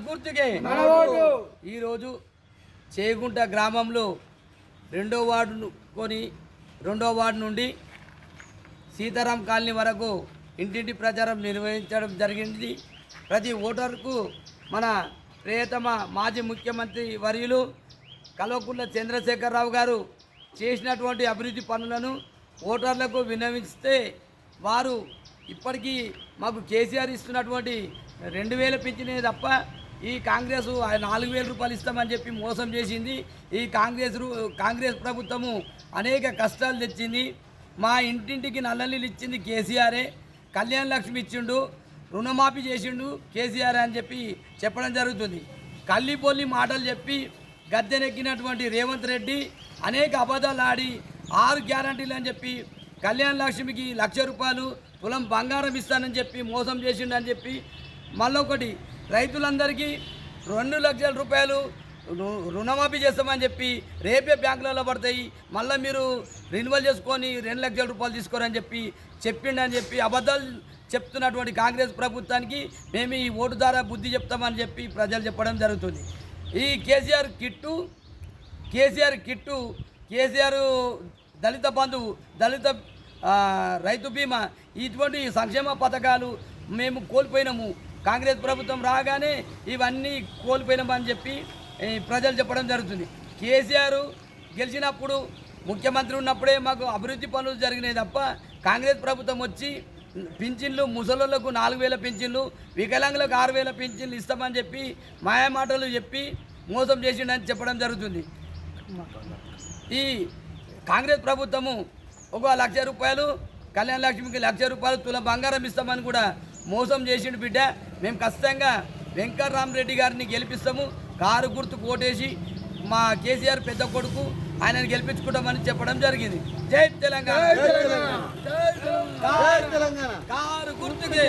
గుర్తుకే ఈరోజు చేగుంట గ్రామంలో రెండో వార్డు నుండి సీతారాం కాలనీ వరకు ఇంటింటి ప్రచారం నిర్వహించడం జరిగింది. ప్రతి ఓటర్కు మన ప్రియతమ మాజీ ముఖ్యమంత్రి వర్యులు కల్వకుంట్ల చంద్రశేఖరరావు గారు చేసినటువంటి అభివృద్ధి పనులను ఓటర్లకు విన్నవిస్తే వారు ఇప్పటికీ మాకు కేసీఆర్ ఇస్తున్నటువంటి 2000 పింఛనే తప్ప ఈ కాంగ్రెస్ 4000 రూపాయలు ఇస్తామని చెప్పి మోసం చేసింది. ఈ కాంగ్రెస్ ప్రభుత్వము అనేక కష్టాలు తెచ్చింది. మా ఇంటింటికి నల్ల నీళ్ళు ఇచ్చింది కేసీఆరే, కళ్యాణ లక్ష్మి ఇచ్చిండు, రుణమాఫీ చేసిండు కేసీఆర్ అని చెప్పి చెప్పడం జరుగుతుంది. కల్లిపొల్లి మాటలు చెప్పి గద్దెనెక్కినటువంటి రేవంత్ రెడ్డి అనేక అబద్ధాలు ఆడి 6 గ్యారంటీలు అని చెప్పి కళ్యాణ లక్ష్మికి 1,00,000 రూపాయలు తులం బంగారం ఇస్తానని చెప్పి మోసం చేసిండు అని చెప్పి మళ్ళొకటి రైతులందరికీ 2 లక్షల రూపాయలు రుణమాఫీ చేస్తామని చెప్పి రేపే బ్యాంకులలో పడతాయి, మళ్ళీ మీరు రెన్యువల్ చేసుకొని 2 లక్షల రూపాయలు తీసుకోరని చెప్పి చెప్పిండని చెప్పి అబద్ధాలు చెప్తున్నటువంటి కాంగ్రెస్ ప్రభుత్వానికి మేము ఈ ఓటు ద్వారా బుద్ధి చెప్తామని చెప్పి ప్రజలు చెప్పడం జరుగుతుంది. ఈ కేసీఆర్ కిట్టు కేసీఆర్ దళిత బంధువు, దళిత రైతు బీమా ఇటువంటి సంక్షేమ పథకాలు మేము కోల్పోయినాము. కాంగ్రెస్ ప్రభుత్వం రాగానే ఇవన్నీ కోల్పోయినామని చెప్పి ప్రజలు చెప్పడం జరుగుతుంది. కేసీఆర్ గెలిచినప్పుడు ముఖ్యమంత్రి ఉన్నప్పుడే మాకు అభివృద్ధి పనులు జరిగినాయి తప్ప కాంగ్రెస్ ప్రభుత్వం వచ్చి పింఛన్లు ముసలోళ్లకు 4,000 పింఛన్లు, వికలాంగులకు 6,000 పింఛన్లు ఇస్తామని చెప్పి మాయమాటలు చెప్పి మోసం చేసిండని చెప్పడం జరుగుతుంది. ఈ కాంగ్రెస్ ప్రభుత్వము 1,00,000 రూపాయలు కళ్యాణ లక్ష్మికి 1,00,000 రూపాయలు తుల బంగారం ఇస్తామని కూడా మోసం చేసిండు బిడ్డ. మేము ఖచ్చితంగా వెంకటరామరెడ్డి గారిని గెలిపిస్తాము, కారు గుర్తుకు ఓటేసి మా కేసీఆర్ పెద్ద కొడుకు ఆయనను గెలిపించుకుంటామని చెప్పడం జరిగింది. జై తెలంగాణ, కారు గుర్తుకే.